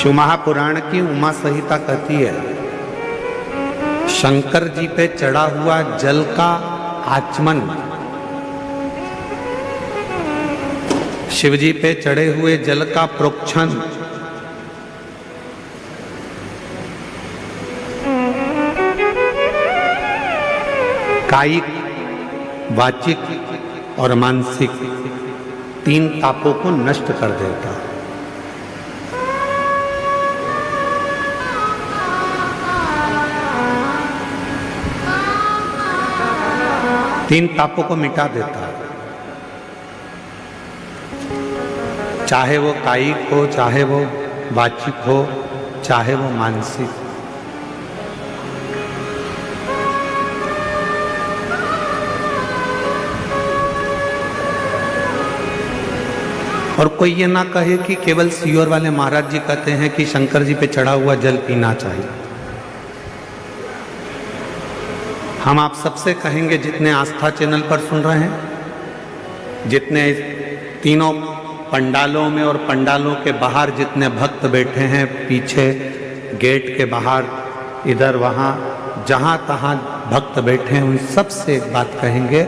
शिव महापुराण की उमा संहिता कहती है, शंकर जी पे चढ़ा हुआ जल का आचमन, शिव जी पे चढ़े हुए जल का प्रोक्षण, कायिक, वाचिक और मानसिक तीन तापों को नष्ट कर देता है। तीन तापों को मिटा देता है, चाहे वो कायिक हो, चाहे वो वाचिक हो, चाहे वो मानसिक। और कोई ये ना कहे कि केवल सीहोर वाले महाराज जी कहते हैं कि शंकर जी पे चढ़ा हुआ जल पीना चाहिए। हम आप सबसे कहेंगे, जितने आस्था चैनल पर सुन रहे हैं, जितने तीनों पंडालों में और पंडालों के बाहर जितने भक्त बैठे हैं, पीछे गेट के बाहर, इधर वहाँ जहाँ तहाँ भक्त बैठे हैं, उन सबसे एक बात कहेंगे,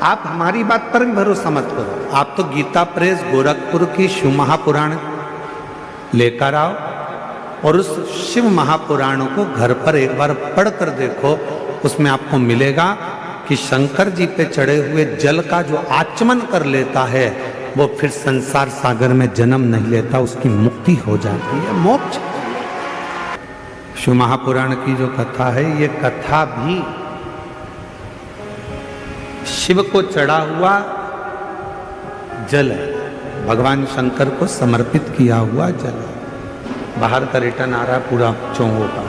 आप हमारी बात पर भी भरोसा मत करो। आप तो गीता प्रेस गोरखपुर की शिव महापुराण लेकर आओ और उस शिव महापुराण को घर पर एक बार पढ़ कर देखो। उसमें आपको मिलेगा कि शंकर जी पे चढ़े हुए जल का जो आचमन कर लेता है, वो फिर संसार सागर में जन्म नहीं लेता, उसकी मुक्ति हो जाती है, मोक्ष। शिव महापुराण की जो कथा है, ये कथा भी शिव को चढ़ा हुआ जल है, भगवान शंकर को समर्पित किया हुआ जल है। बाहर का रिटर्न आ रहा पूरा चोंगों का।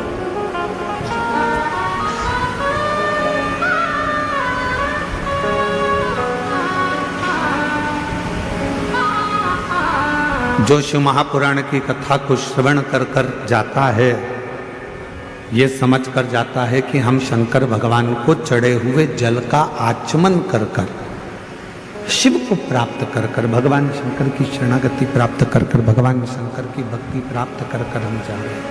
जो शिव महापुराण की कथा को श्रवण कर कर जाता है, ये समझ कर जाता है कि हम शंकर भगवान को चढ़े हुए जल का आचमन कर कर, शिव को प्राप्त कर कर, भगवान शंकर की शरणागति प्राप्त कर कर, भगवान शंकर की भक्ति प्राप्त कर कर हम जा रहे हैं।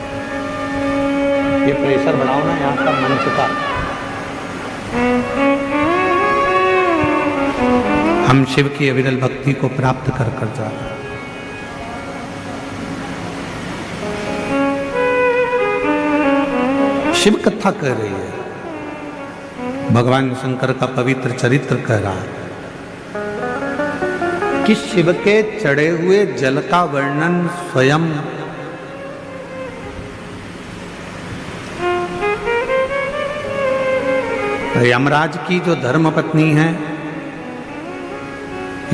ये प्रेशर बढ़ाओ ना यहाँ का मंच का। हम शिव की अविरल भक्ति को प्राप्त कर कर जा रहे हैं। शिव कथा कह रही है, भगवान शंकर का पवित्र चरित्र कह रहा है कि शिव के चढ़े हुए जल का वर्णन स्वयं यमराज की जो धर्मपत्नी है,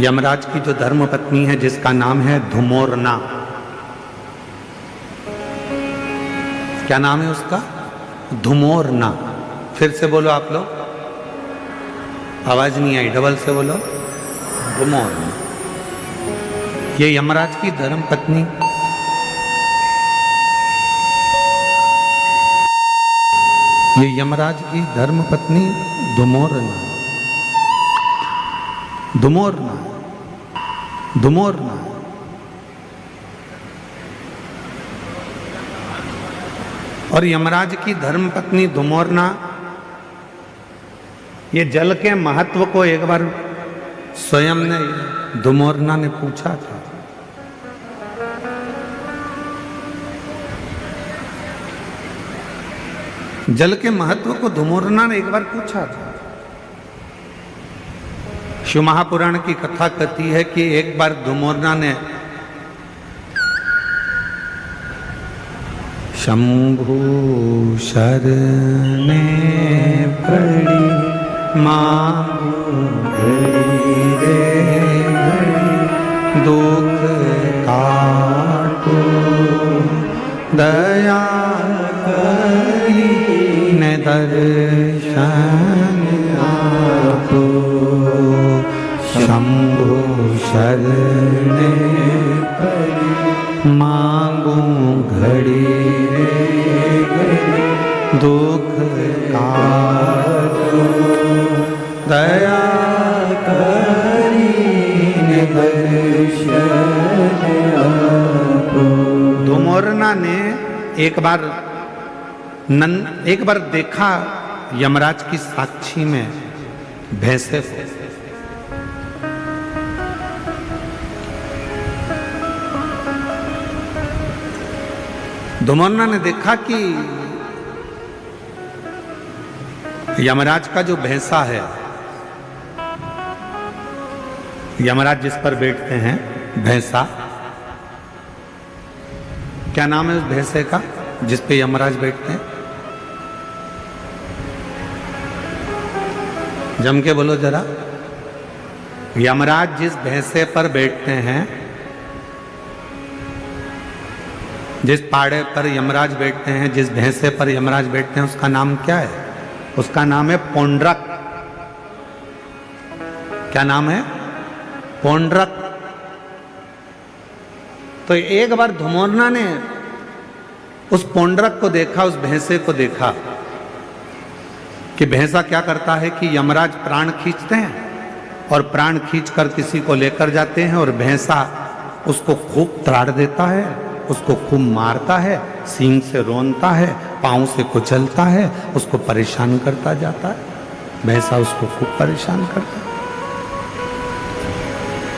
यमराज की जो धर्मपत्नी है, जिसका नाम है धुमोरना। क्या नाम है उसका? धुमोरना। फिर से बोलो आप लोग, आवाज नहीं आई, डबल से बोलो, धुमोरना। ये यमराज की धर्मपत्नी, ये यमराज की धर्मपत्नी धुमोरना, धुमोरना, धुमोरना। और यमराज की धर्मपत्नी धुमोरना, ये जल के महत्व को एक बार स्वयं ने, धुमोरना ने पूछा था। जल के महत्व को धुमोरना ने एक बार पूछा था। शिव महापुराण की कथा कहती है कि एक बार धुमोरना ने शंभु शरणे पड़ी मांगू रे दुख काटो दया करी ने दर्शन आपो। शंभु शरणे पड़ी मांगू घड़ी दुख काटो दया करी दर्शन आपो। धुमोरना ने एक बार देखा यमराज की साक्षी में भैंसे को। धुमोरना ने देखा कि यमराज का जो भैंसा है, यमराज जिस पर बैठते हैं भैंसा, क्या नाम है उस भैंसे का जिस पे यमराज बैठते हैं? जम के बोलो जरा। यमराज जिस भैंसे पर बैठते हैं, जिस पाड़े पर यमराज बैठते हैं, जिस भैंसे पर यमराज बैठते हैं, उसका नाम क्या है? उसका नाम है पौंड्रक। क्या नाम है? पौंड्रक। तो एक बार धुमोरना ने उस पौंड्रक को देखा, उस भैंसे को देखा कि भैंसा क्या करता है कि यमराज प्राण खींचते हैं और प्राण खींचकर किसी को लेकर जाते हैं और भैंसा उसको खूब त्राड़ देता है, उसको खूब मारता है, सींग से रोनता है, पांव से कुचलता है, उसको परेशान करता जाता है। भैंसा उसको खूब परेशान करता है।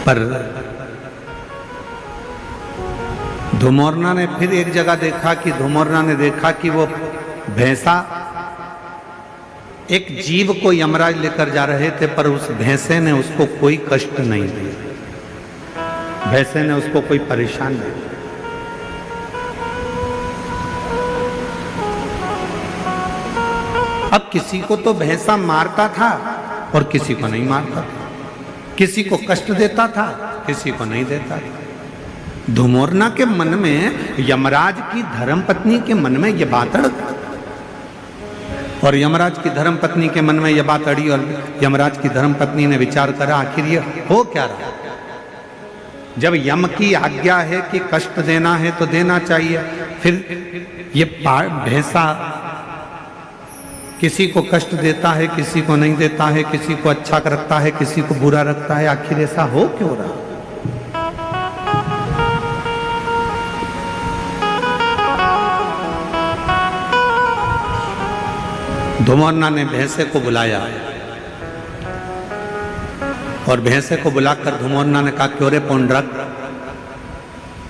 पर धुमोरना ने फिर एक जगह देखा कि धुमोरना ने देखा कि वो भैंसा एक जीव को यमराज लेकर जा रहे थे, पर उस भैंसे ने उसको कोई कष्ट नहीं दिया, भैंसे ने उसको कोई परेशान नहीं किया। अब किसी को तो भैंसा मारता था और किसी को नहीं मारता था, किसी को कष्ट देता था, किसी को नहीं देता था। धुमोरना के मन में, यमराज की धर्मपत्नी के मन में यह बात अड़, और यमराज की धर्मपत्नी के मन में यह बात अड़ी, और यमराज की धर्मपत्नी ने विचार करा आखिर ये हो क्या रहा। जब यम की आज्ञा है कि कष्ट देना है तो देना चाहिए, फिर ये भैंसा किसी को कष्ट देता है, किसी को नहीं देता है, किसी को अच्छा रखता है, किसी को बुरा रखता है, आखिर ऐसा हो क्यों रहा। धुमोरना ने भैंसे को बुलाया और भैंसे को बुलाकर धुमोरना ने कहा, क्यों रे पौंड्रक,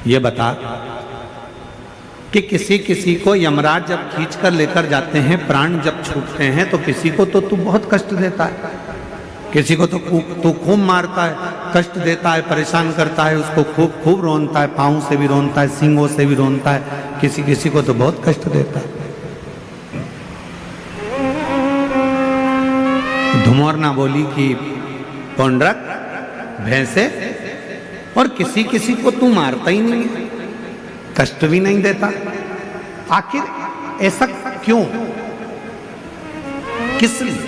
ये बता कि किसी को यमराज जब खींच कर लेकर जाते हैं, प्राण जब छूटते हैं, तो किसी को तो तू बहुत कष्ट देता है, किसी को तो तू खूब मारता है, कष्ट देता है, परेशान करता है, उसको खूब खूब रोनता है, पाँव से भी रोनता है, सींगों से भी रोनता है, किसी को तो बहुत कष्ट देता है। धुमोरना बोली कि पौंड्रक, भैंसे, और किसी को तू मारता ही नहीं है, कष्ट भी नहीं देता, आखिर ऐसा क्यों, किस लिए?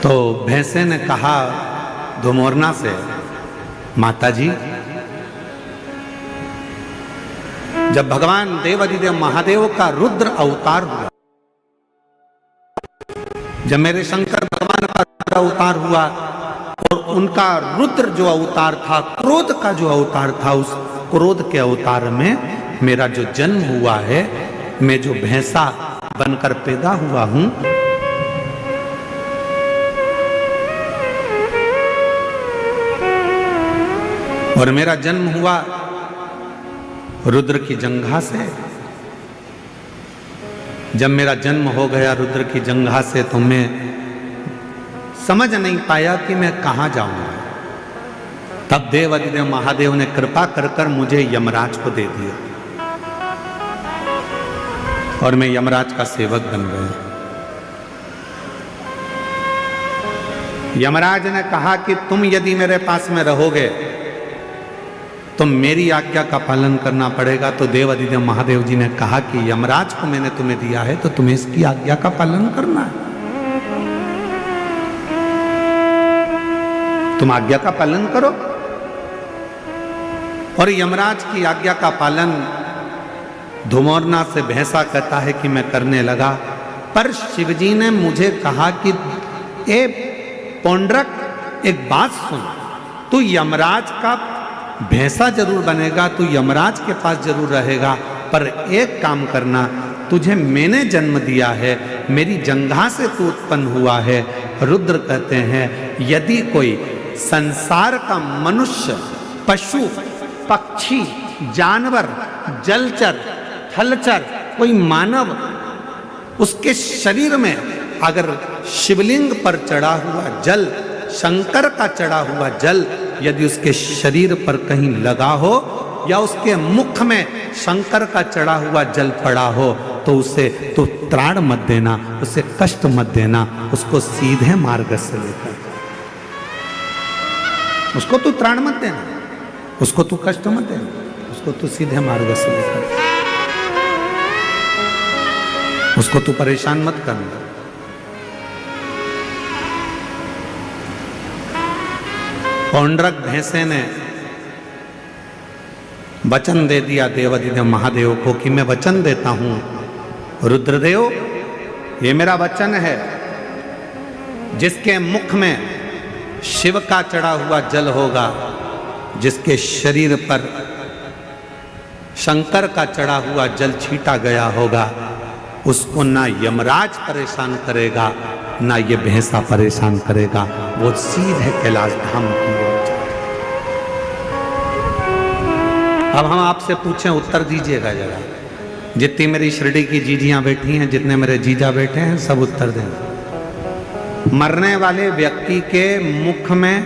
तो भैंसे ने कहा धुमोरना से, माताजी, जब भगवान देवाधिदेव महादेव का रुद्र अवतार हुआ, जब मेरे शंकर भगवान का रुद्र अवतार हुआ और उनका रुद्र जो अवतार था, क्रोध का जो अवतार था, उस क्रोध के अवतार में मेरा जो जन्म हुआ है, मैं जो भैंसा बनकर पैदा हुआ हूं, और मेरा जन्म हुआ रुद्र की जंघा से। जब मेरा जन्म हो गया रुद्र की जंघा से, तो मैं समझ नहीं पाया कि मैं कहां जाऊंगा। तब देवाधिदेव महादेव ने कृपा कर कर मुझे यमराज को दे दिया और मैं यमराज का सेवक बन गया। यमराज ने कहा कि तुम यदि मेरे पास में रहोगे तो मेरी आज्ञा का पालन करना पड़ेगा। तो देवाधिदेव महादेव जी ने कहा कि यमराज को मैंने तुम्हें दिया है तो तुम्हें इसकी आज्ञा का पालन करना है, तुम आज्ञा का पालन करो। और यमराज की आज्ञा का पालन धुमोरना से भैंसा कहता है कि मैं करने लगा। पर शिवजी ने मुझे कहा कि ए पौंड्रक, एक बात सुन, तू यमराज का भैंसा जरूर बनेगा, तू यमराज के पास जरूर रहेगा, पर एक काम करना, तुझे मैंने जन्म दिया है, मेरी जंघा से तू उत्पन्न हुआ है। रुद्र कहते हैं यदि कोई संसार का मनुष्य, पशु, पक्षी, जानवर, जलचर, थलचर, कोई मानव, उसके शरीर में अगर शिवलिंग पर चढ़ा हुआ जल, शंकर का चढ़ा हुआ जल यदि उसके शरीर पर कहीं लगा हो, या उसके मुख में शंकर का चढ़ा हुआ जल पड़ा हो, तो उसे तो त्राण मत देना, उसे कष्ट मत देना, उसको सीधे मार्ग से लेकर, उसको तू त्राण मत देना, उसको तू कष्ट मत देना, उसको तू सीधे मार्ग से लेकर, उसको तू परेशान मत करना। पौंड्रक भैंसे ने वचन दे दिया देवाधिदेव महादेव को कि मैं वचन देता हूं रुद्रदेव, ये मेरा वचन है, जिसके मुख में शिव का चढ़ा हुआ जल होगा, जिसके शरीर पर शंकर का चढ़ा हुआ जल छीटा गया होगा, उसको ना यमराज परेशान करेगा, ना ये भैंसा परेशान करेगा, वो सीधे कैलाश धाम की ओर जाए। अब हम आपसे पूछें, उत्तर दीजिएगा जरा, जितनी मेरी शिरडी की जीजियां बैठी हैं, जितने मेरे जीजा बैठे हैं, सब उत्तर दें। मरने वाले व्यक्ति के मुख में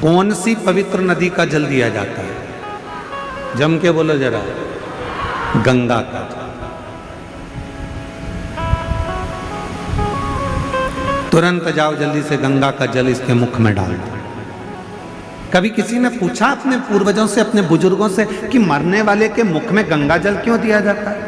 कौन सी पवित्र नदी का जल दिया जाता है? जम के बोलो जरा। गंगा का जल। तुरंत जाओ जल्दी से गंगा का जल इसके मुख में डाल दो। कभी किसी ने पूछा अपने पूर्वजों से, अपने बुजुर्गों से कि मरने वाले के मुख में गंगा जल क्यों दिया जाता है?